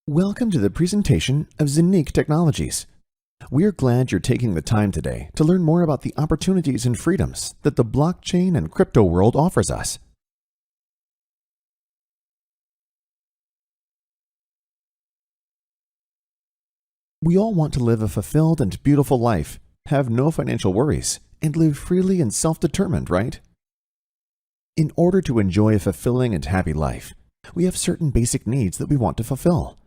Welcome to the presentation of Zenique Technologies. We're glad you're taking the time today to learn more about the opportunities and freedoms that the blockchain and crypto world offers us. We all want to live a fulfilled and beautiful life, have no financial worries, and live freely and self-determined, right? In order to enjoy a fulfilling and happy life, we have certain basic needs that we want to fulfill.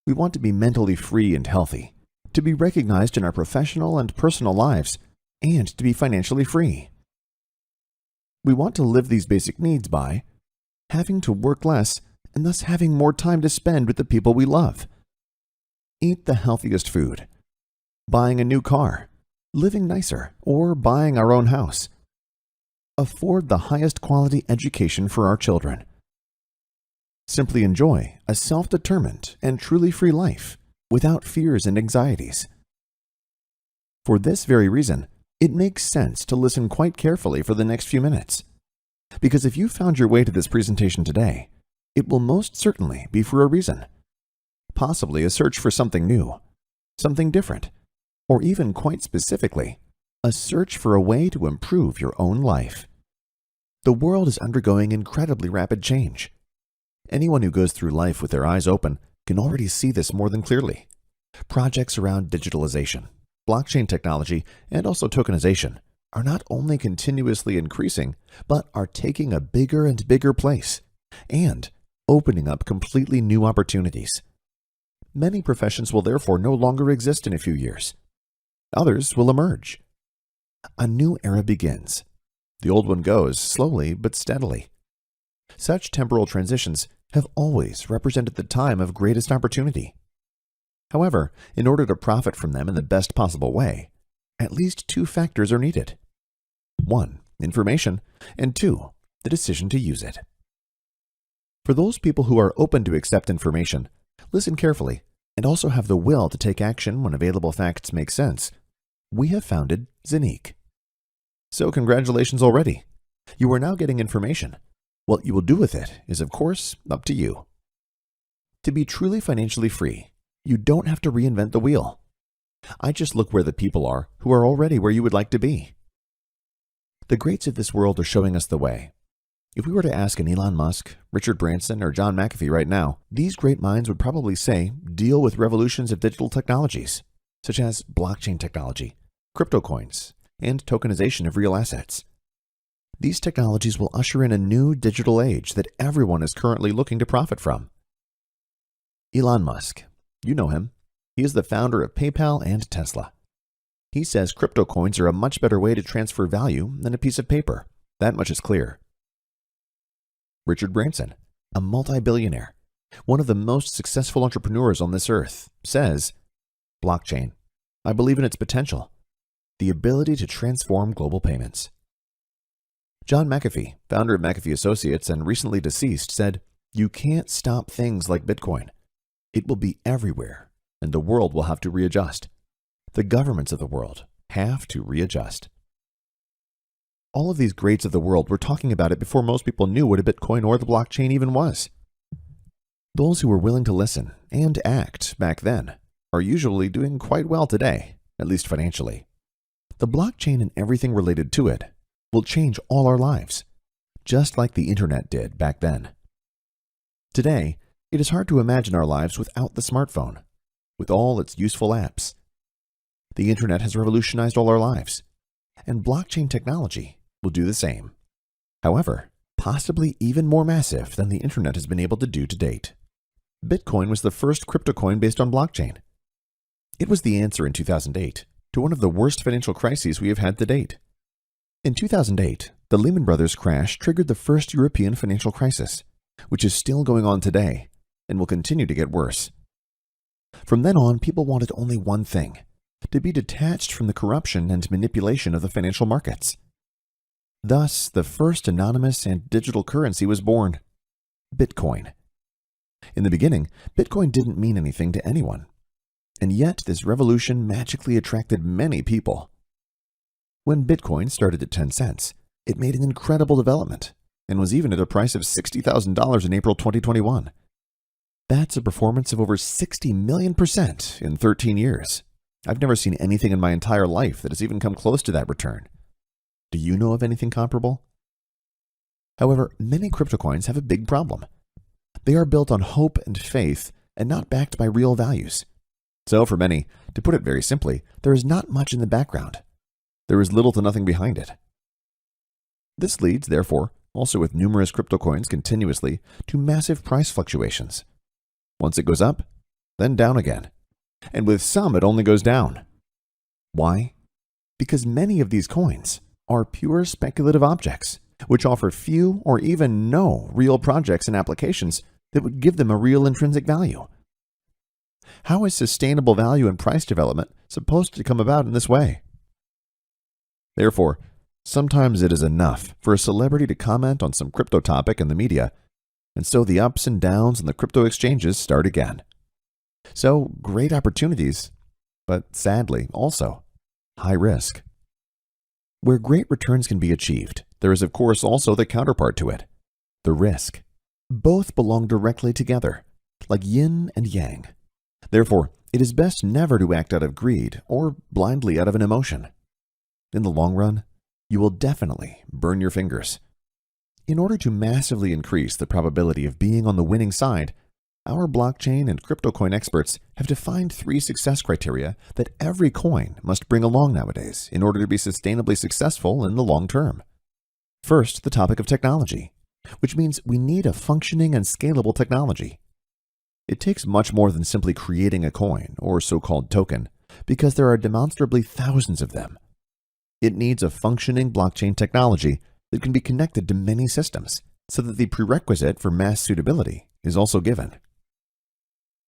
We want to be mentally free and healthy, to be recognized in our professional and personal lives, and to be financially free. We want to live these basic needs by having to work less and thus having more time to spend with the people we love. Eat the healthiest food, buying a new car, living nicer, or buying our own house. Afford the highest quality education for our children. Simply enjoy a self-determined and truly free life without fears and anxieties. For this very reason, it makes sense to listen quite carefully for the next few minutes. Because if you found your way to this presentation today, it will most certainly be for a reason. Possibly a search for something new, something different, or even quite specifically, a search for a way to improve your own life. The world is undergoing incredibly rapid change. Anyone who goes through life with their eyes open can already see this more than clearly. Projects around digitalization, blockchain technology, and also tokenization are not only continuously increasing, but are taking a bigger and bigger place and opening up completely new opportunities. Many professions will therefore no longer exist in a few years. Others will emerge. A new era begins. The old one goes slowly but steadily. Such temporal transitions have always represented the time of greatest opportunity. However, in order to profit from them in the best possible way, at least two factors are needed. 1, information, and 2, the decision to use it. For those people who are open to accept information, listen carefully, and also have the will to take action when available facts make sense, we have founded Zenique. So congratulations already. You are now getting information. What you will do with it is, of course, up to you. To be truly financially free, you don't have to reinvent the wheel. I just look where the people are who are already where you would like to be. The greats of this world are showing us the way. If we were to ask an Elon Musk, Richard Branson, or John McAfee right now, these great minds would probably say deal with revolutions of digital technologies, such as blockchain technology, crypto coins, and tokenization of real assets. These technologies will usher in a new digital age that everyone is currently looking to profit from. Elon Musk, you know him. He is the founder of PayPal and Tesla. He says crypto coins are a much better way to transfer value than a piece of paper. That much is clear. Richard Branson, a multi-billionaire, one of the most successful entrepreneurs on this earth, says, blockchain, I believe in its potential, the ability to transform global payments. John McAfee, founder of McAfee Associates and recently deceased, said, you can't stop things like Bitcoin. It will be everywhere, and the world will have to readjust. The governments of the world have to readjust. All of these greats of the world were talking about it before most people knew what a Bitcoin or the blockchain even was. Those who were willing to listen and act back then are usually doing quite well today, at least financially. The blockchain and everything related to it will change all our lives, just like the internet did back then. Today, it is hard to imagine our lives without the smartphone, with all its useful apps. The internet has revolutionized all our lives, and blockchain technology will do the same. However, possibly even more massive than the internet has been able to do to date. Bitcoin was the first crypto coin based on blockchain. It was the answer in 2008 to one of the worst financial crises we have had to date. In 2008, the Lehman Brothers crash triggered the first European financial crisis, which is still going on today and will continue to get worse. From then on, people wanted only one thing, to be detached from the corruption and manipulation of the financial markets. Thus, the first anonymous and digital currency was born, Bitcoin. In the beginning, Bitcoin didn't mean anything to anyone, and yet this revolution magically attracted many people. When Bitcoin started at 10 cents, it made an incredible development and was even at a price of $60,000 in April 2021. That's a performance of over 60 million% in 13 years. I've never seen anything in my entire life that has even come close to that return. Do you know of anything comparable? However, many crypto coins have a big problem. They are built on hope and faith and not backed by real values. So for many, to put it very simply, there is not much in the background. There is little to nothing behind it. This leads, therefore, also with numerous crypto coins continuously, to massive price fluctuations. Once it goes up, then down again. And with some, it only goes down. Why? Because many of these coins are pure speculative objects, which offer few or even no real projects and applications that would give them a real intrinsic value. How is sustainable value and price development supposed to come about in this way? Therefore, sometimes it is enough for a celebrity to comment on some crypto topic in the media, and so the ups and downs in the crypto exchanges start again. So, great opportunities, but sadly also high risk. Where great returns can be achieved, there is of course also the counterpart to it, the risk. Both belong directly together, like yin and yang. Therefore, it is best never to act out of greed or blindly out of an emotion. In the long run, you will definitely burn your fingers. In order to massively increase the probability of being on the winning side, our blockchain and crypto coin experts have defined 3 success criteria that every coin must bring along nowadays in order to be sustainably successful in the long term. First, the topic of technology, which means we need a functioning and scalable technology. It takes much more than simply creating a coin or so-called token, because there are demonstrably thousands of them. It needs a functioning blockchain technology that can be connected to many systems, so that the prerequisite for mass suitability is also given.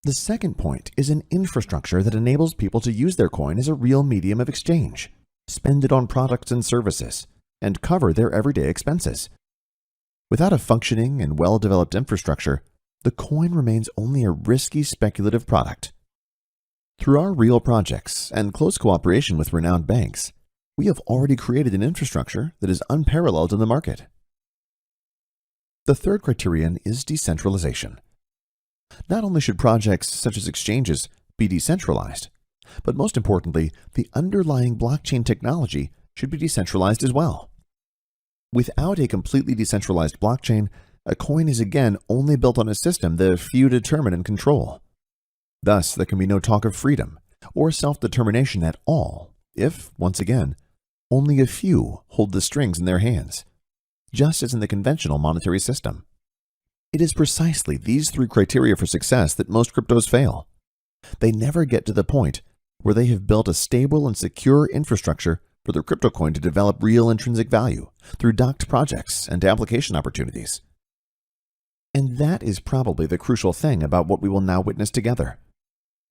The second point is an infrastructure that enables people to use their coin as a real medium of exchange, spend it on products and services, and cover their everyday expenses. Without a functioning and well-developed infrastructure, the coin remains only a risky speculative product. Through our real projects and close cooperation with renowned banks, we have already created an infrastructure that is unparalleled in the market. The third criterion is decentralization. Not only should projects such as exchanges be decentralized, but most importantly, the underlying blockchain technology should be decentralized as well. Without a completely decentralized blockchain, a coin is again only built on a system that a few determine and control. Thus, there can be no talk of freedom or self-determination at all if, once again, only a few hold the strings in their hands, just as in the conventional monetary system. It is precisely these 3 criteria for success that most cryptos fail. They never get to the point where they have built a stable and secure infrastructure for their crypto coin to develop real intrinsic value through docked projects and application opportunities. And that is probably the crucial thing about what we will now witness together.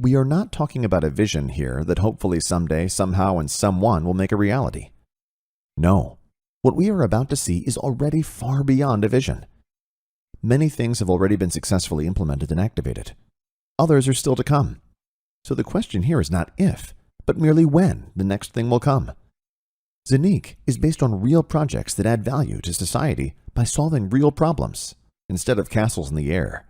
We are not talking about a vision here that hopefully someday, somehow, and someone will make a reality. No, what we are about to see is already far beyond a vision. Many things have already been successfully implemented and activated. Others are still to come. So the question here is not if, but merely when the next thing will come. Zanique is based on real projects that add value to society by solving real problems instead of castles in the air.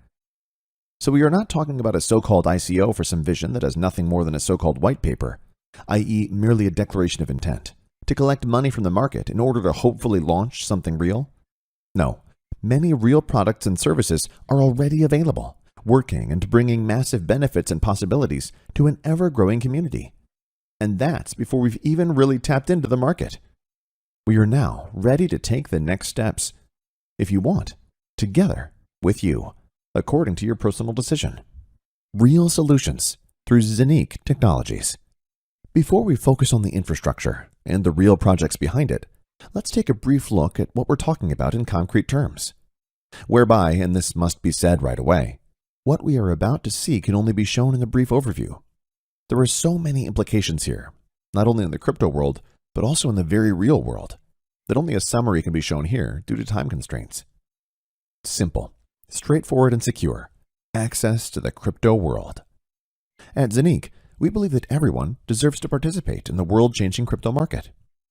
So we are not talking about a so-called ICO for some vision that has nothing more than a so-called white paper, i.e. merely a declaration of intent, to collect money from the market in order to hopefully launch something real. No, many real products and services are already available, working and bringing massive benefits and possibilities to an ever-growing community. And that's before we've even really tapped into the market. We are now ready to take the next steps, if you want, together with you, according to your personal decision. Real solutions through Zanique Technologies. Before we focus on the infrastructure and the real projects behind it, let's take a brief look at what we're talking about in concrete terms. Whereby, and this must be said right away, what we are about to see can only be shown in a brief overview. There are so many implications here, not only in the crypto world, but also in the very real world, that only a summary can be shown here due to time constraints. Simple, straightforward, and secure. Access to the crypto world. At Zanique, we believe that everyone deserves to participate in the world-changing crypto market,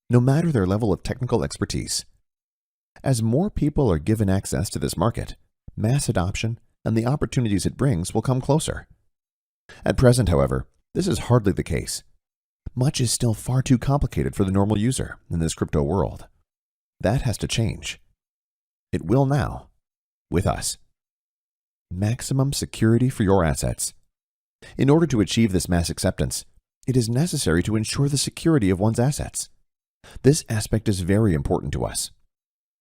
no matter their level of technical expertise. As more people are given access to this market, mass adoption and the opportunities it brings will come closer. At present, however, this is hardly the case. Much is still far too complicated for the normal user in this crypto world. That has to change. It will now, with us. Maximum security for your assets. In order to achieve this mass acceptance, it is necessary to ensure the security of one's assets. This aspect is very important to us.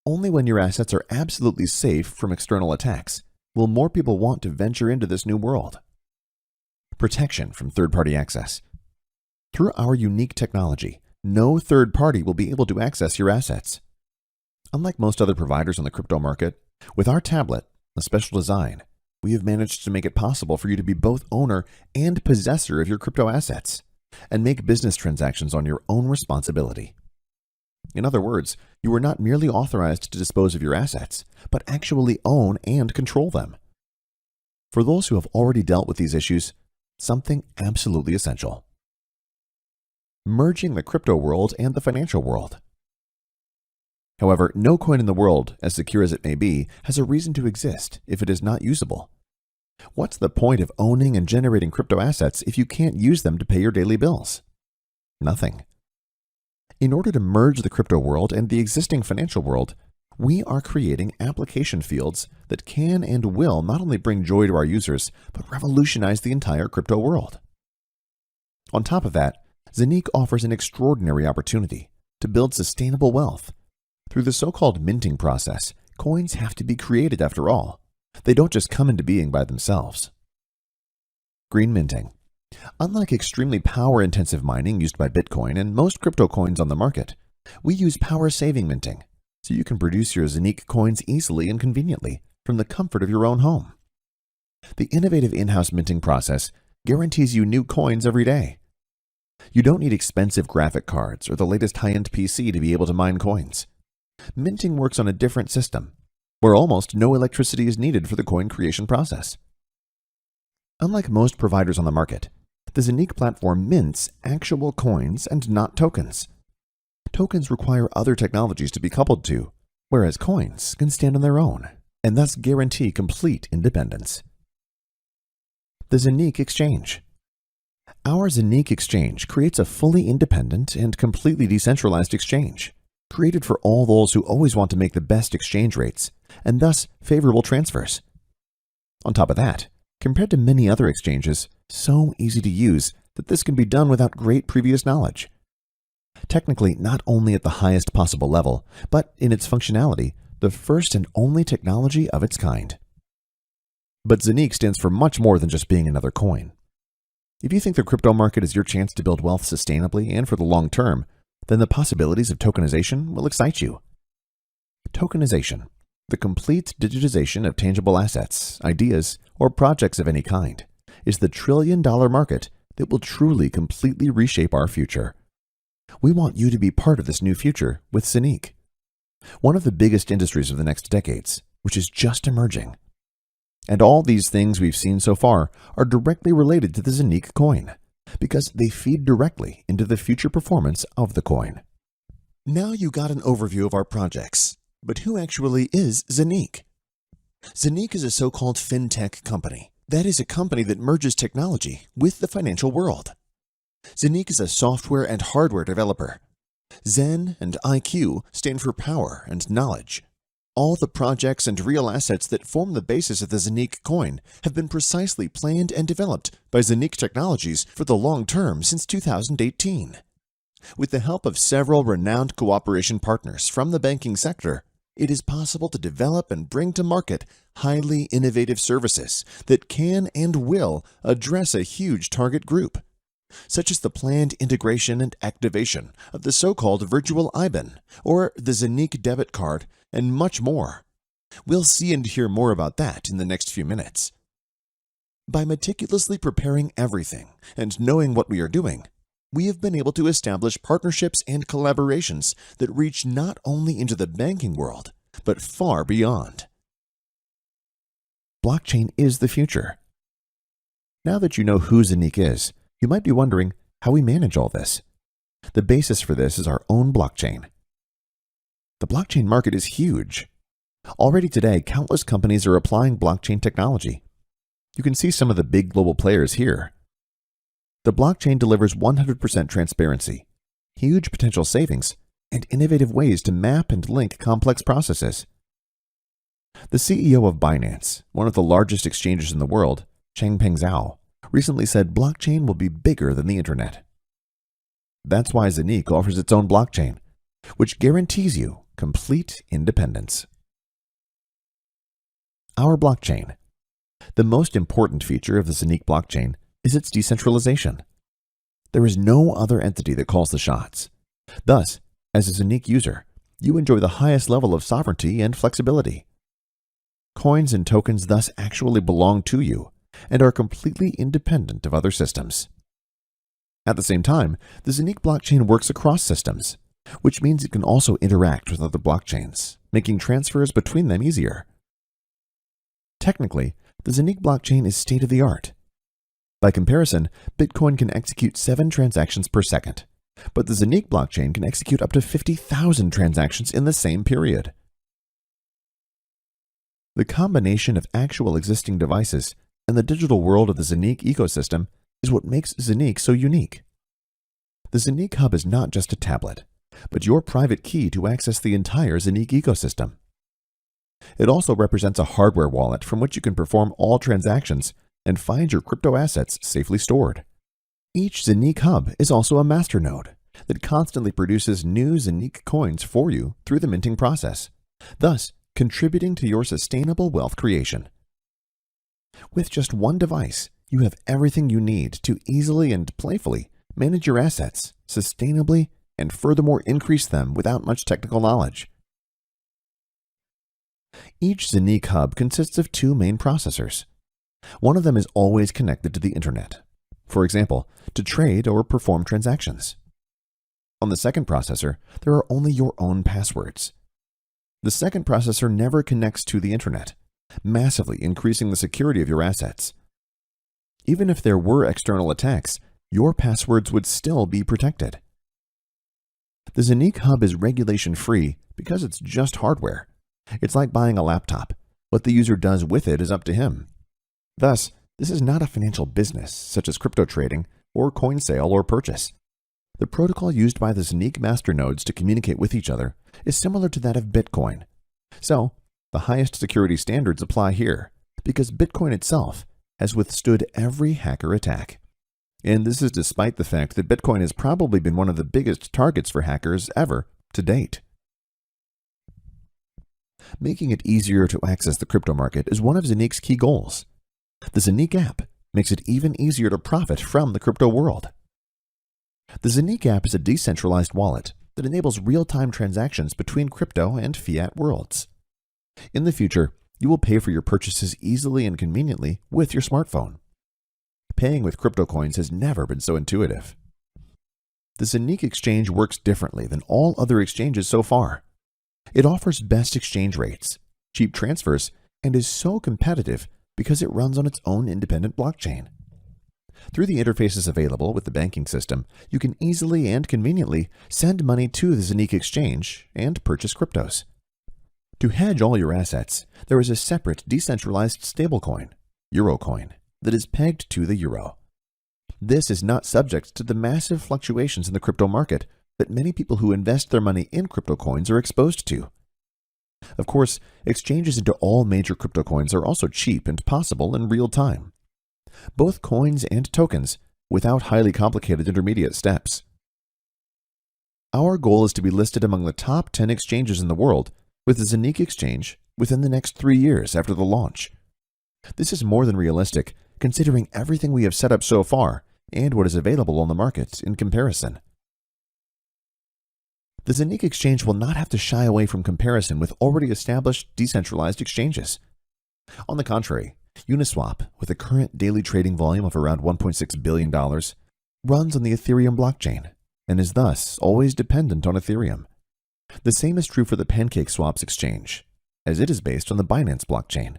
Only when your assets are absolutely safe from external attacks will more people want to venture into this new world. Protection from third-party access. Through our unique technology, no third party will be able to access your assets. Unlike most other providers on the crypto market, with our tablet, a special design, we have managed to make it possible for you to be both owner and possessor of your crypto assets and make business transactions on your own responsibility. In other words, you are not merely authorized to dispose of your assets, but actually own and control them. For those who have already dealt with these issues, something absolutely essential. Merging the crypto world and the financial world. However, no coin in the world, as secure as it may be, has a reason to exist if it is not usable. What's the point of owning and generating crypto assets if you can't use them to pay your daily bills? Nothing. In order to merge the crypto world and the existing financial world, we are creating application fields that can and will not only bring joy to our users, but revolutionize the entire crypto world. On top of that, Zenique offers an extraordinary opportunity to build sustainable wealth. Through the so-called minting process, coins have to be created after all. They don't just come into being by themselves. Green minting. Unlike extremely power-intensive mining used by Bitcoin and most crypto coins on the market, we use power-saving minting, so you can produce your Zenique coins easily and conveniently from the comfort of your own home. The innovative in-house minting process guarantees you new coins every day. You don't need expensive graphic cards or the latest high-end PC to be able to mine coins. Minting works on a different system, where almost no electricity is needed for the coin creation process. Unlike most providers on the market, the Zenique platform mints actual coins and not tokens. Tokens require other technologies to be coupled to, whereas coins can stand on their own and thus guarantee complete independence. The Zenique Exchange. Our Zenique Exchange creates a fully independent and completely decentralized exchange, created for all those who always want to make the best exchange rates and thus favorable transfers. On top of that, compared to many other exchanges, so easy to use that this can be done without great previous knowledge. Technically, not only at the highest possible level, but in its functionality, the first and only technology of its kind. But Zenique stands for much more than just being another coin. If you think the crypto market is your chance to build wealth sustainably and for the long term, then the possibilities of tokenization will excite you. Tokenization, the complete digitization of tangible assets, ideas, or projects of any kind, is the trillion-dollar market that will truly completely reshape our future. We want you to be part of this new future with Zenique, one of the biggest industries of the next decades, which is just emerging. And all these things we've seen so far are directly related to the Zenique coin, because they feed directly into the future performance of the coin. Now you got an overview of our projects, but who actually is Zenique? Zenique is a so-called fintech company. That is a company that merges technology with the financial world. Zenique is a software and hardware developer. Zen and IQ stand for power and knowledge. All the projects and real assets that form the basis of the Zenique coin have been precisely planned and developed by Zenique Technologies for the long term since 2018. With the help of several renowned cooperation partners from the banking sector, it is possible to develop and bring to market highly innovative services that can and will address a huge target group, such as the planned integration and activation of the so-called virtual IBAN or the Zenique debit card, and much more. We'll see and hear more about that in the next few minutes. By meticulously preparing everything and knowing what we are doing, we have been able to establish partnerships and collaborations that reach not only into the banking world, but far beyond. Blockchain is the future. Now that you know who Zenique is, you might be wondering how we manage all this. The basis for this is our own blockchain. The blockchain market is huge. Already today, countless companies are applying blockchain technology. You can see some of the big global players here. The blockchain delivers 100% transparency, huge potential savings, and innovative ways to map and link complex processes. The CEO of Binance, one of the largest exchanges in the world, Changpeng Zhao, recently said blockchain will be bigger than the internet. That's why Zonique offers its own blockchain, which guarantees you complete independence. Our blockchain. The most important feature of the Zonique blockchain is its decentralization. There is no other entity that calls the shots. Thus, as a Zonique user, you enjoy the highest level of sovereignty and flexibility. Coins and tokens thus actually belong to you and are completely independent of other systems. At the same time, the Zonique blockchain works across systems, which means it can also interact with other blockchains, making transfers between them easier. Technically, the Zonique blockchain is state-of-the-art. By comparison, Bitcoin can execute 7 transactions per second, but the Zonique blockchain can execute up to 50,000 transactions in the same period. The combination of actual existing devices and the digital world of the Zonique ecosystem is what makes Zonique so unique. The Zonique Hub is not just a tablet, but your private key to access the entire Zonique ecosystem. It also represents a hardware wallet from which you can perform all transactions and find your crypto assets safely stored. Each Zonique Hub is also a masternode that constantly produces new Zonique coins for you through the minting process, thus contributing to your sustainable wealth creation. With just one device, you have everything you need to easily and playfully manage your assets sustainably and furthermore increase them without much technical knowledge. Each Zonique Hub consists of 2 main processors. One of them is always connected to the internet, for example, to trade or perform transactions. On the second processor, there are only your own passwords. The second processor never connects to the internet, massively increasing the security of your assets. Even if there were external attacks, your passwords would still be protected. The Zonique Hub is regulation-free because it's just hardware. It's like buying a laptop. What the user does with it is up to him. Thus, this is not a financial business such as crypto trading or coin sale or purchase. The protocol used by the Zonique masternodes to communicate with each other is similar to that of Bitcoin. So, the highest security standards apply here because Bitcoin itself has withstood every hacker attack. And this is despite the fact that Bitcoin has probably been one of the biggest targets for hackers ever to date. Making it easier to access the crypto market is one of Zonique's key goals. The Zonique app makes it even easier to profit from the crypto world. The Zonique app is a decentralized wallet that enables real-time transactions between crypto and fiat worlds. In the future, you will pay for your purchases easily and conveniently with your smartphone. Paying with crypto coins has never been so intuitive. The Zonique exchange works differently than all other exchanges so far. It offers best exchange rates, cheap transfers, and is so competitive because it runs on its own independent blockchain. Through the interfaces available with the banking system, you can easily and conveniently send money to the Zonique exchange and purchase cryptos. To hedge all your assets, there is a separate decentralized stablecoin, Eurocoin, that is pegged to the euro. This is not subject to the massive fluctuations in the crypto market that many people who invest their money in crypto coins are exposed to. Of course, exchanges into all major crypto coins are also cheap and possible in real time. Both coins and tokens, without highly complicated intermediate steps. Our goal is to be listed among the top 10 exchanges in the world with the Zonique exchange within the next 3 years after the launch. This is more than realistic, considering everything we have set up so far and what is available on the market in comparison. The Zonique exchange will not have to shy away from comparison with already established decentralized exchanges. On the contrary, Uniswap, with a current daily trading volume of around $1.6 billion, runs on the Ethereum blockchain and is thus always dependent on Ethereum. The same is true for the PancakeSwap's exchange, as it is based on the Binance blockchain.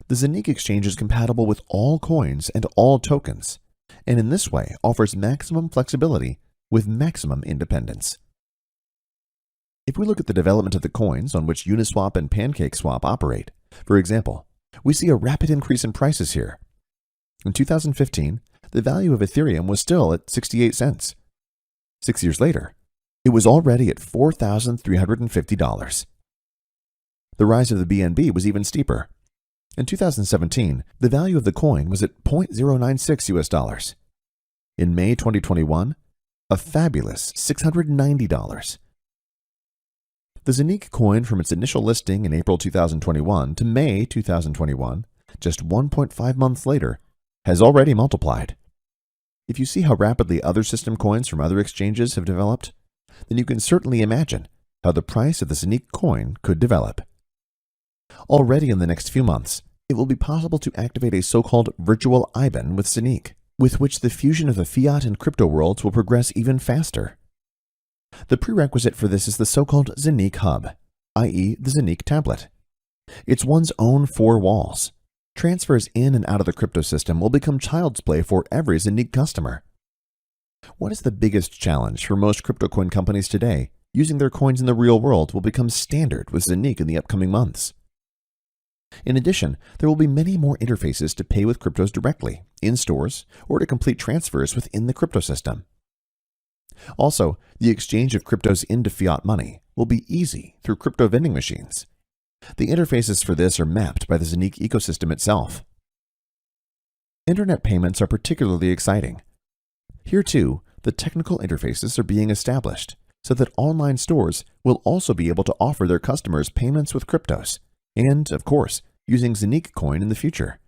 The Zonique exchange is compatible with all coins and all tokens, and in this way offers maximum flexibility with maximum independence. If we look at the development of the coins on which Uniswap and PancakeSwap operate, for example, we see a rapid increase in prices here. In 2015, the value of Ethereum was still at 68 cents. 6 years later, it was already at $4,350. The rise of the BNB was even steeper. In 2017, the value of the coin was at $0.096. In May 2021, a fabulous $690. The Zonique coin from its initial listing in April 2021 to May 2021, just 1.5 months later, has already multiplied. If you see how rapidly other system coins from other exchanges have developed, then you can certainly imagine how the price of the Zonique coin could develop. Already in the next few months, it will be possible to activate a so-called virtual IBAN with Zonique, with which the fusion of the fiat and crypto worlds will progress even faster. The prerequisite for this is the so-called Zonique Hub, i.e. the Zonique tablet. It's one's own four walls. Transfers in and out of the crypto system will become child's play for every Zonique customer. What is the biggest challenge for most crypto coin companies today? Using their coins in the real world will become standard with Zonique in the upcoming months. In addition, there will be many more interfaces to pay with cryptos directly, in stores, or to complete transfers within the crypto system. Also, the exchange of cryptos into fiat money will be easy through crypto vending machines. The interfaces for this are mapped by the Zonique ecosystem itself. Internet payments are particularly exciting. Here too, the technical interfaces are being established so that online stores will also be able to offer their customers payments with cryptos and, of course, using Zonique coin in the future.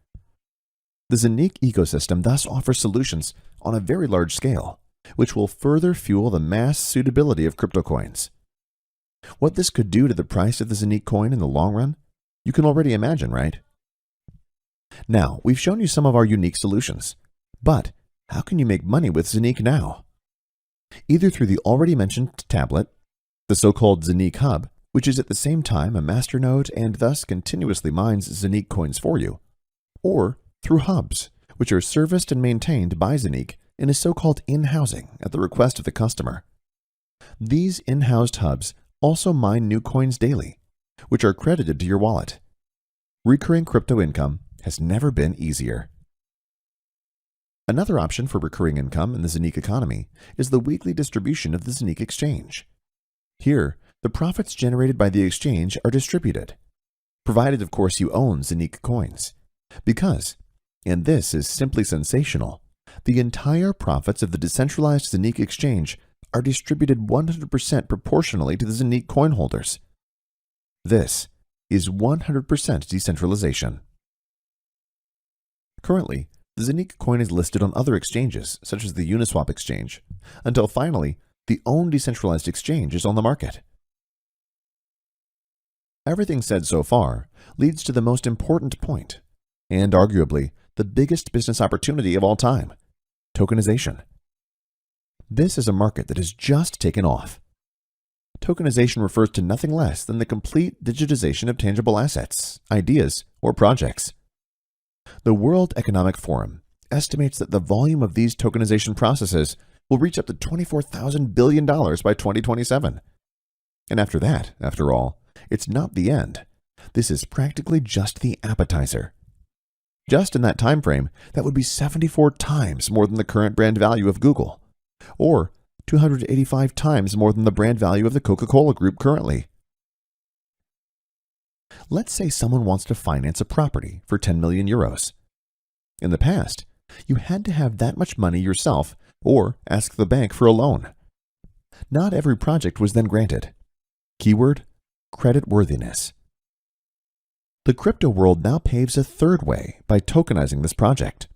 The Zonique ecosystem thus offers solutions on a very large scale, which will further fuel the mass suitability of crypto coins. What this could do to the price of the Zonique coin in the long run, you can already imagine, right? Now, we've shown you some of our unique solutions, but how can you make money with Zonique now? Either through the already mentioned tablet, the so-called Zonique Hub, which is at the same time a masternode and thus continuously mines Zonique coins for you, or through hubs, which are serviced and maintained by Zonique in a so-called in-housing at the request of the customer. These in-housed hubs also mine new coins daily, which are credited to your wallet. Recurring crypto income has never been easier. Another option for recurring income in the Zonique economy is the weekly distribution of the Zonique exchange. Here, the profits generated by the exchange are distributed, provided of course you own Zonique coins, because, and this is simply sensational, the entire profits of the decentralized Zonique exchange are distributed 100% proportionally to the Zonique coin holders. This is 100% decentralization. Currently, the Zonique coin is listed on other exchanges, such as the Uniswap exchange, until finally, the own decentralized exchange is on the market. Everything said so far leads to the most important point, and arguably the biggest business opportunity of all time: tokenization. This is a market that has just taken off. Tokenization refers to nothing less than the complete digitization of tangible assets, ideas, or projects. The World Economic Forum estimates that the volume of these tokenization processes will reach up to $24,000 billion by 2027. And after that, after all, it's not the end. This is practically just the appetizer. Just in that time frame, that would be 74 times more than the current brand value of Google, or 285 times more than the brand value of the Coca-Cola Group currently. Let's say someone wants to finance a property for 10 million euros. In the past, you had to have that much money yourself or ask the bank for a loan. Not every project was then granted. Keyword: creditworthiness. The crypto world now paves a third way by tokenizing this project.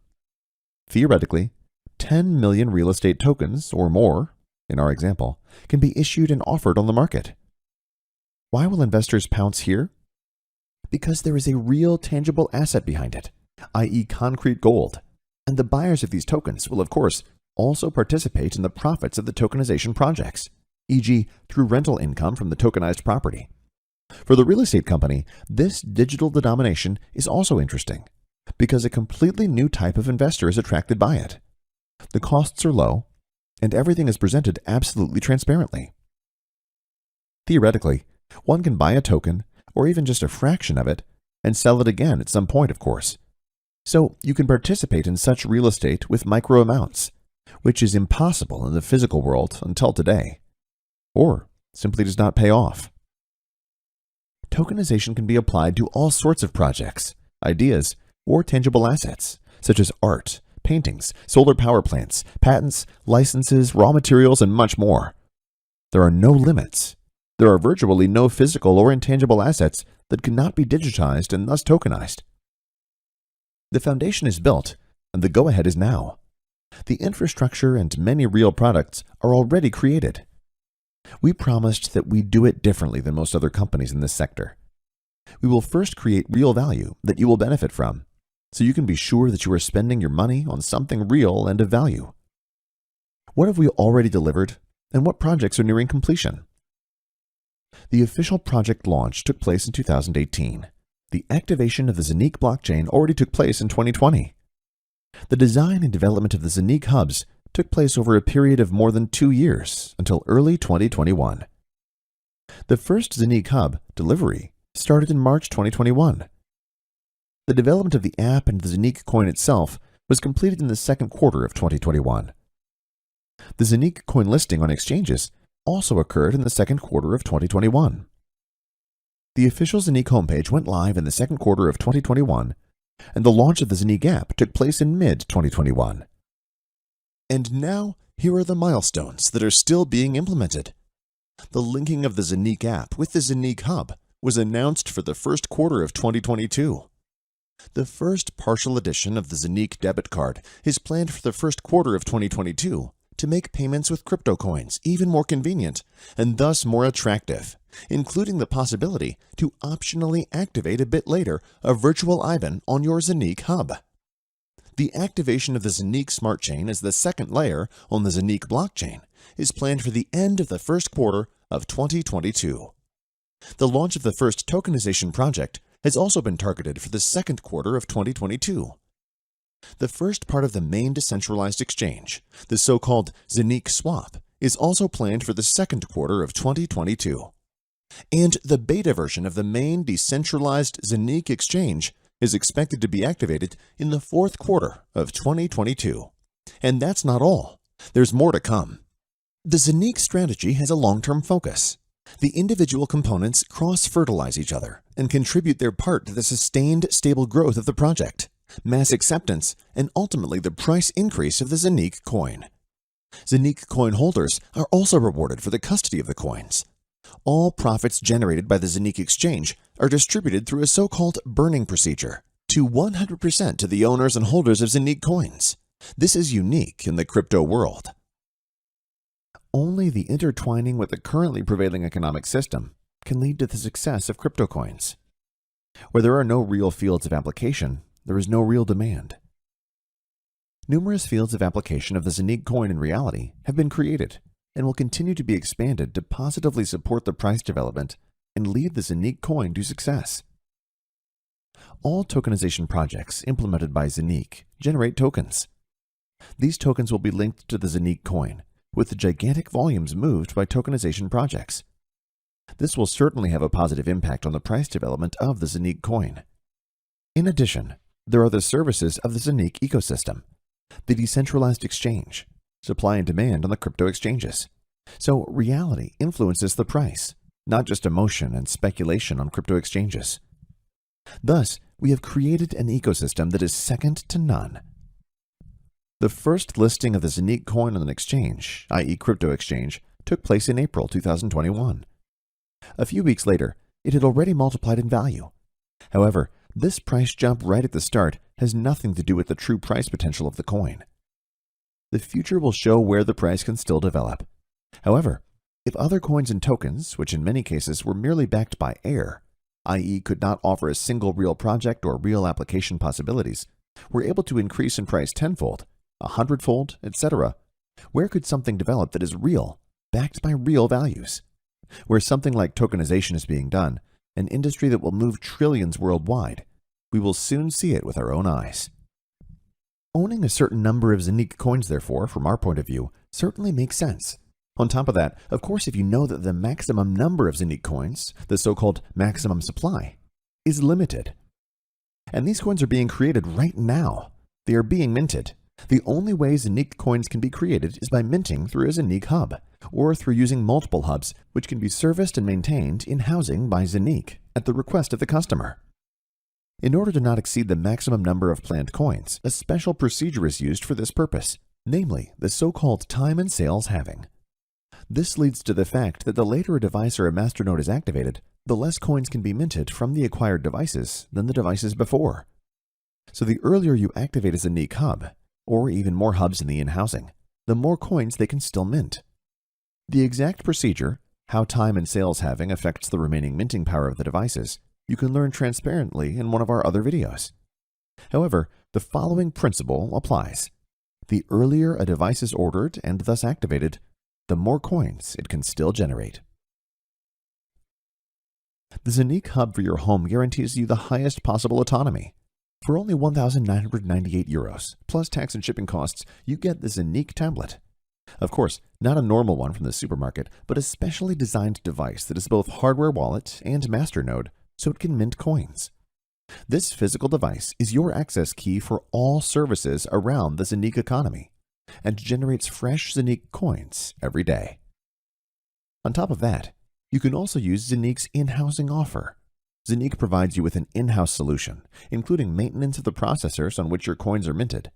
Theoretically, 10 million real estate tokens or more, in our example, can be issued and offered on the market. Why will investors pounce here? Because there is a real tangible asset behind it, i.e. concrete gold, and the buyers of these tokens will of course also participate in the profits of the tokenization projects, e.g. through rental income from the tokenized property. For the real estate company, this digital denomination is also interesting because a completely new type of investor is attracted by it. The costs are low, and everything is presented absolutely transparently. Theoretically, one can buy a token, or even just a fraction of it, and sell it again at some point, of course. So you can participate in such real estate with micro amounts, which is impossible in the physical world until today, or simply does not pay off. Tokenization can be applied to all sorts of projects, ideas, or tangible assets, such as art, paintings, solar power plants, patents, licenses, raw materials, and much more. There are no limits. There are virtually no physical or intangible assets that cannot be digitized and thus tokenized. The foundation is built, and the go-ahead is now. The infrastructure and many real products are already created. We promised that we'd do it differently than most other companies in this sector. We will first create real value that you will benefit from, so you can be sure that you are spending your money on something real and of value. What have we already delivered, and what projects are nearing completion? The official project launch took place in 2018. The activation of the Zonique blockchain already took place in 2020. The design and development of the Zonique hubs took place over a period of more than 2 years until early 2021. The first Zonique hub, Delivery, started in March 2021. The development of the app and the Zonique coin itself was completed in the second quarter of 2021. The Zonique coin listing on exchanges also occurred in the second quarter of 2021. The official Zonique homepage went live in the second quarter of 2021, and the launch of the Zonique app took place in mid-2021. And now, here are the milestones that are still being implemented. The linking of the Zonique app with the Zonique hub was announced for the first quarter of 2022. The first partial edition of the Zonique debit card is planned for the first quarter of 2022 to make payments with crypto coins even more convenient and thus more attractive, including the possibility to optionally activate a bit later a virtual IBAN on your Zonique hub. The activation of the Zonique Smart Chain as the second layer on the Zonique blockchain is planned for the end of the first quarter of 2022. The launch of the first tokenization project has also been targeted for the second quarter of 2022. The first part of the main decentralized exchange, the so-called Zonique Swap, is also planned for the second quarter of 2022. And the beta version of the main decentralized Zonique exchange is expected to be activated in the fourth quarter of 2022. And that's not all. There's more to come. The Zonique strategy has a long-term focus. The individual components cross-fertilize each other and contribute their part to the sustained, stable growth of the project, mass acceptance, and ultimately the price increase of the Zonique coin. Zonique coin holders are also rewarded for the custody of the coins. All profits generated by the Zonique exchange are distributed through a so-called burning procedure to 100% to the owners and holders of Zonique coins. This is unique in the crypto world. Only the intertwining with the currently prevailing economic system can lead to the success of crypto coins. Where there are no real fields of application, there is no real demand. Numerous fields of application of the Zonique coin in reality have been created and will continue to be expanded to positively support the price development and lead the Zonique coin to success. All tokenization projects implemented by Zonique generate tokens. These tokens will be linked to the Zonique coin, with the gigantic volumes moved by tokenization projects. This will certainly have a positive impact on the price development of the Zonique coin. In addition, there are the services of the Zonique ecosystem, the decentralized exchange, supply and demand on the crypto exchanges. So reality influences the price, not just emotion and speculation on crypto exchanges. Thus, we have created an ecosystem that is second to none. The first listing of the Zonique coin on an exchange, i.e. crypto exchange, took place in April 2021. A few weeks later, it had already multiplied in value. However, this price jump right at the start has nothing to do with the true price potential of the coin. The future will show where the price can still develop. However, if other coins and tokens, which in many cases were merely backed by air, i.e. could not offer a single real project or real application possibilities, were able to increase in price tenfold, 100-fold, etc., where could something develop that is real, backed by real values? Where something like tokenization is being done, an industry that will move trillions worldwide, we will soon see it with our own eyes. Owning a certain number of Zonique coins, therefore, from our point of view, certainly makes sense. On top of that, of course, if you know that the maximum number of Zanique coins, the so-called maximum supply, is limited. And these coins are being created right now. They are being minted. The only way Zanique coins can be created is by minting through a Zanique hub, or through using multiple hubs, which can be serviced and maintained in housing by Zanique at the request of the customer. In order to not exceed the maximum number of planned coins, a special procedure is used for this purpose, namely the so-called time and sales halving. This leads to the fact that the later a device or a masternode is activated, the less coins can be minted from the acquired devices than the devices before. So the earlier you activate a Zanique hub, or even more hubs in the in-housing, the more coins they can still mint. The exact procedure, how time and sales halving affects the remaining minting power of the devices, you can learn transparently in one of our other videos. However, the following principle applies. The earlier a device is ordered and thus activated, the more coins it can still generate. The Zanique hub for your home guarantees you the highest possible autonomy. For only €1,998, plus tax and shipping costs, you get the Zanique tablet. Of course, not a normal one from the supermarket, but a specially designed device that is both hardware wallet and masternode, so it can mint coins. This physical device is your access key for all services around the Zanique economy, and generates fresh Zanique coins every day. On top of that, you can also use Zanique's in-housing offer. Zanique provides you with an in-house solution, including maintenance of the processors on which your coins are minted.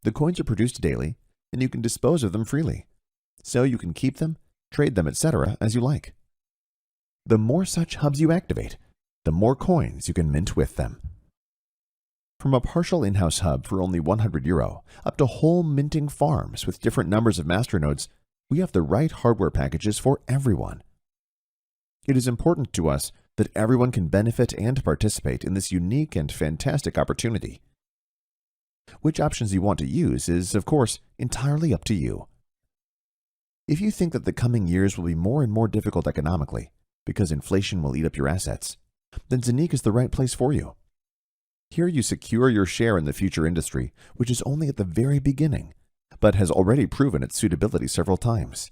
The coins are produced daily, and you can dispose of them freely, so you can keep them, trade them, etc. as you like. The more such hubs you activate, the more coins you can mint with them. From a partial in-house hub for only €100 up to whole minting farms with different numbers of masternodes, we have the right hardware packages for everyone. It is important to us that everyone can benefit and participate in this unique and fantastic opportunity. Which options you want to use is, of course, entirely up to you. If you think that the coming years will be more and more difficult economically, because inflation will eat up your assets, then Zanique is the right place for you. Here you secure your share in the future industry, which is only at the very beginning, but has already proven its suitability several times.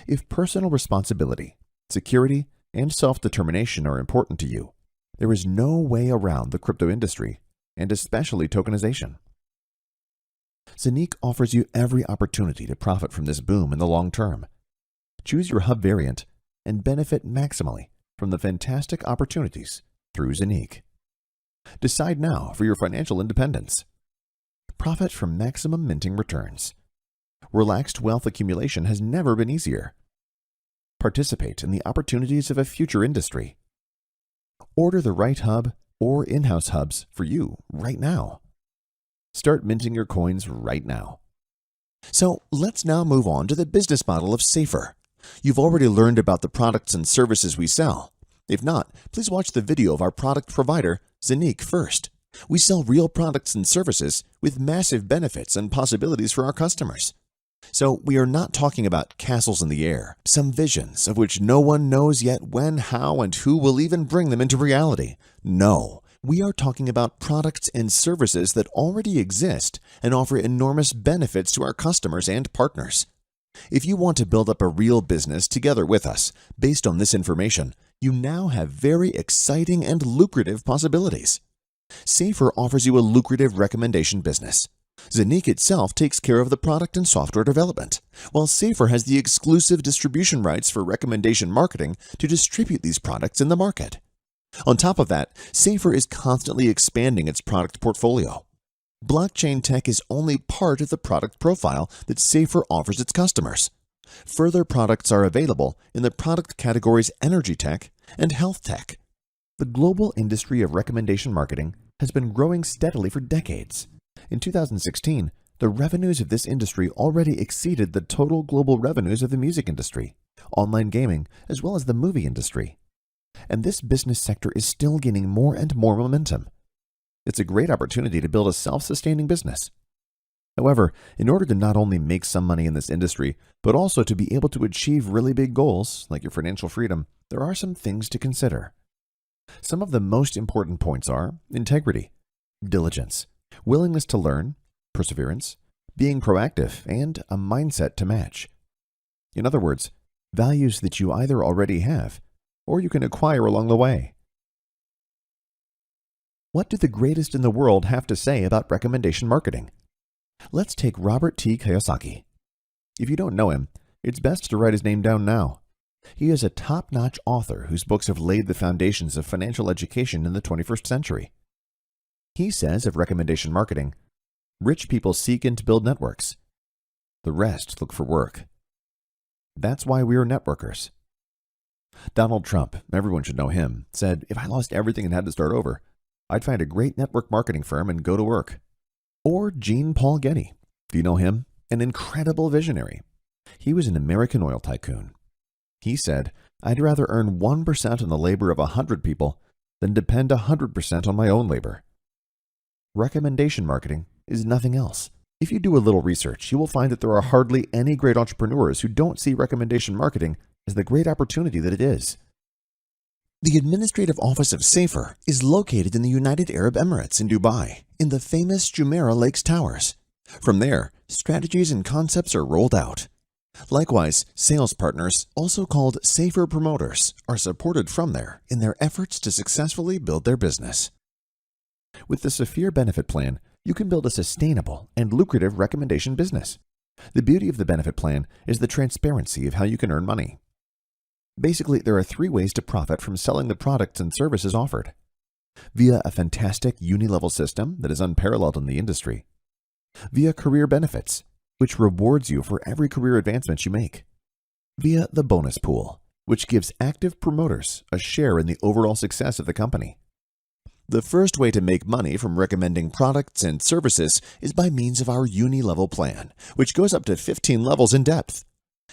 If personal responsibility, security, and self-determination are important to you, there is no way around the crypto industry, and especially tokenization. Zanique offers you every opportunity to profit from this boom in the long term. Choose your hub variant and benefit maximally from the fantastic opportunities through Zanique. Decide now for your financial independence. Profit from maximum minting returns. Relaxed wealth accumulation has never been easier. Participate in the opportunities of a future industry. Order the right hub or in-house hubs for you right now. Start minting your coins right now. So let's now move on to the business model of SAFIR. You've already learned about the products and services we sell. If not, please watch the video of our product provider, Zanique, first. We sell real products and services with massive benefits and possibilities for our customers. So we are not talking about castles in the air, some visions of which no one knows yet when, how, and who will even bring them into reality. No, we are talking about products and services that already exist and offer enormous benefits to our customers and partners. If you want to build up a real business together with us, based on this information, you now have very exciting and lucrative possibilities. SAFIR offers you a lucrative recommendation business. Zanique itself takes care of the product and software development, while SAFIR has the exclusive distribution rights for recommendation marketing to distribute these products in the market. On top of that, SAFIR is constantly expanding its product portfolio. Blockchain tech is only part of the product profile that SAFIR offers its customers. Further products are available in the product categories energy tech and health tech. The global industry of recommendation marketing has been growing steadily for decades. In 2016, the revenues of this industry already exceeded the total global revenues of the music industry, online gaming, as well as the movie industry. And this business sector is still gaining more and more momentum. It's a great opportunity to build a self-sustaining business. However, in order to not only make some money in this industry, but also to be able to achieve really big goals, like your financial freedom, there are some things to consider. Some of the most important points are integrity, diligence, willingness to learn, perseverance, being proactive, and a mindset to match. In other words, values that you either already have or you can acquire along the way. What do the greatest in the world have to say about recommendation marketing? Let's take Robert T. Kiyosaki. If you don't know him, it's best to write his name down now. He is a top-notch author whose books have laid the foundations of financial education in the 21st century. He says of recommendation marketing, rich people seek and build networks. The rest look for work. That's why we are networkers. Donald Trump, everyone should know him, said, if I lost everything and had to start over, I'd find a great network marketing firm and go to work. Or Jean Paul Getty. Do you know him? An incredible visionary. He was an American oil tycoon. He said, I'd rather earn 1% on the labor of 100 people than depend 100% on my own labor. Recommendation marketing is nothing else. If you do a little research, you will find that there are hardly any great entrepreneurs who don't see recommendation marketing as the great opportunity that it is. The administrative office of SAFIR is located in the United Arab Emirates in Dubai, in the famous Jumeirah Lakes Towers. From there, strategies and concepts are rolled out. Likewise, sales partners, also called SAFIR promoters, are supported from there in their efforts to successfully build their business. With the SAFIR benefit plan, you can build a sustainable and lucrative recommendation business. The beauty of the benefit plan is the transparency of how you can earn money. Basically, there are 3 ways to profit from selling the products and services offered. Via a fantastic uni-level system that is unparalleled in the industry. Via career benefits, which rewards you for every career advancement you make. Via the bonus pool, which gives active promoters a share in the overall success of the company. The first way to make money from recommending products and services is by means of our uni-level plan, which goes up to 15 levels in depth.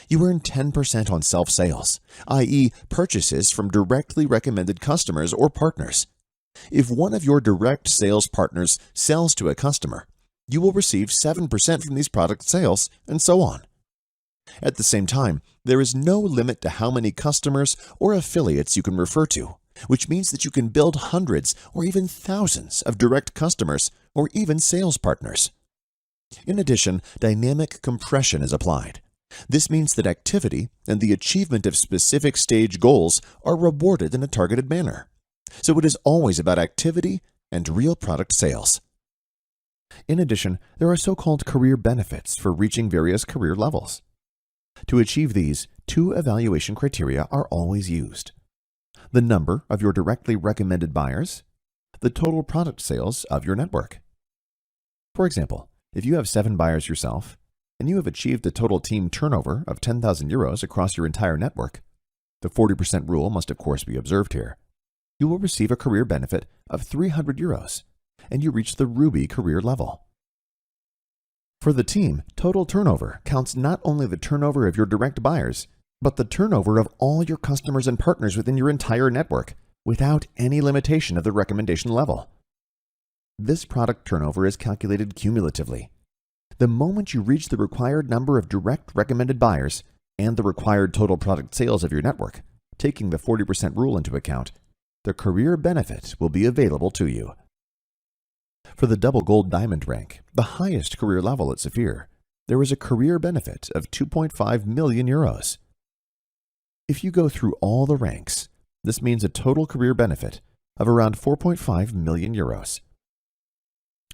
You earn 10% on self-sales, i.e. purchases from directly recommended customers or partners. If one of your direct sales partners sells to a customer, you will receive 7% from these product sales, and so on. At the same time, there is no limit to how many customers or affiliates you can refer to, which means that you can build hundreds or even thousands of direct customers or even sales partners. In addition, dynamic compression is applied. This means that activity and the achievement of specific stage goals are rewarded in a targeted manner. So it is always about activity and real product sales. In addition, there are so-called career benefits for reaching various career levels. To achieve these, 2 evaluation criteria are always used. The number of your directly recommended buyers, the total product sales of your network. For example, if you have 7 buyers yourself, and you have achieved a total team turnover of 10,000 euros across your entire network, the 40% rule must of course be observed here, you will receive a career benefit of 300 euros, and you reach the Ruby career level. For the team, total turnover counts not only the turnover of your direct buyers, but the turnover of all your customers and partners within your entire network, without any limitation of the recommendation level. This product turnover is calculated cumulatively. The moment you reach the required number of direct recommended buyers and the required total product sales of your network, taking the 40% rule into account, the career benefit will be available to you. For the double gold diamond rank, the highest career level at SAFIR, there is a career benefit of 2.5 million euros. If you go through all the ranks, this means a total career benefit of around 4.5 million euros.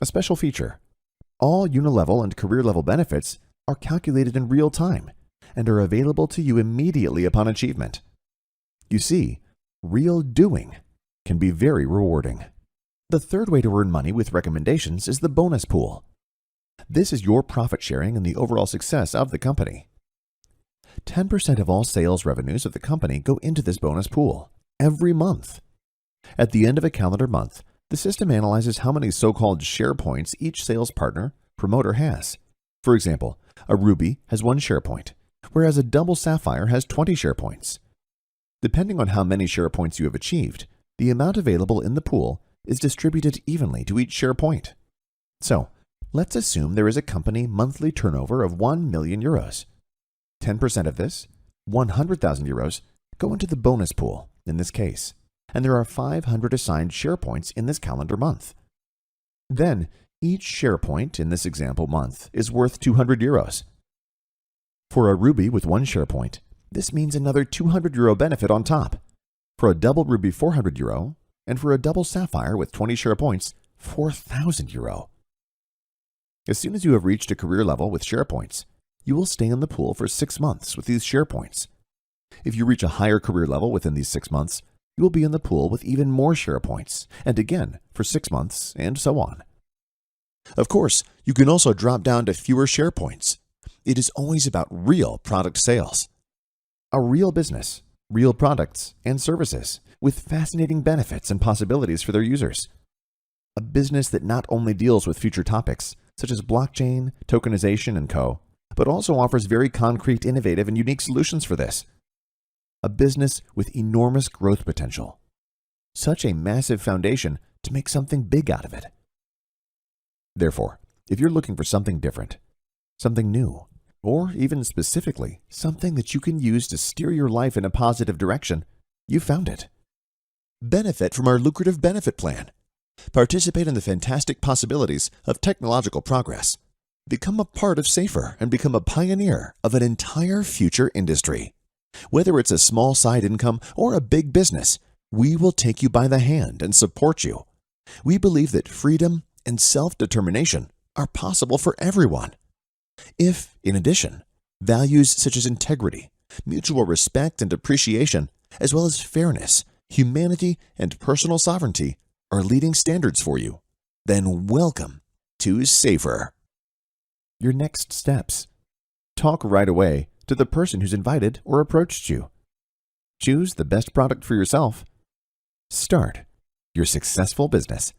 A special feature: all unilevel and career level benefits are calculated in real time and are available to you immediately upon achievement. You see, real doing can be very rewarding. The third way to earn money with recommendations is the bonus pool. This is your profit sharing in the overall success of the company. 10% of all sales revenues of the company go into this bonus pool every month. At the end of a calendar month, the system analyzes how many so-called share points each sales partner, promoter has. For example, a Ruby has 1 share point, whereas a double SAFIR has 20 share points. Depending on how many share points you have achieved, the amount available in the pool is distributed evenly to each share point. So, let's assume there is a company monthly turnover of 1 million euros. 10% of this, 100,000 euros, go into the bonus pool in this case, and there are 500 assigned share points in this calendar month. Then, each share point in this example month is worth 200 euros. For a Ruby with 1 share point, this means another €200 benefit on top. For a double Ruby, €400, and for a double Sapphire with 20 share points, €4,000. As soon as you have reached a career level with share points, you will stay in the pool for 6 months with these share points. If you reach a higher career level within these 6 months, you will be in the pool with even more share points, and again for 6 months, and so on. Of course, you can also drop down to fewer share points. It is always about real product sales. A real business, real products and services with fascinating benefits and possibilities for their users. A business that not only deals with future topics such as blockchain, tokenization, and co., but also offers very concrete, innovative, and unique solutions for this. A business with enormous growth potential. Such a massive foundation to make something big out of it. Therefore, if you're looking for something different, something new, or even specifically something that you can use to steer your life in a positive direction, you found it. Benefit from our lucrative benefit plan. Participate in the fantastic possibilities of technological progress. Become a part of SAFIR and become a pioneer of an entire future industry. Whether it's a small side income or a big business, we will take you by the hand and support you. We believe that freedom and self-determination are possible for everyone. If, in addition, values such as integrity, mutual respect and appreciation, as well as fairness, humanity, and personal sovereignty are leading standards for you, then welcome to SAFIR. Your next steps. Talk right away to the person who's invited or approached you. Choose the best product for yourself. Start your successful business.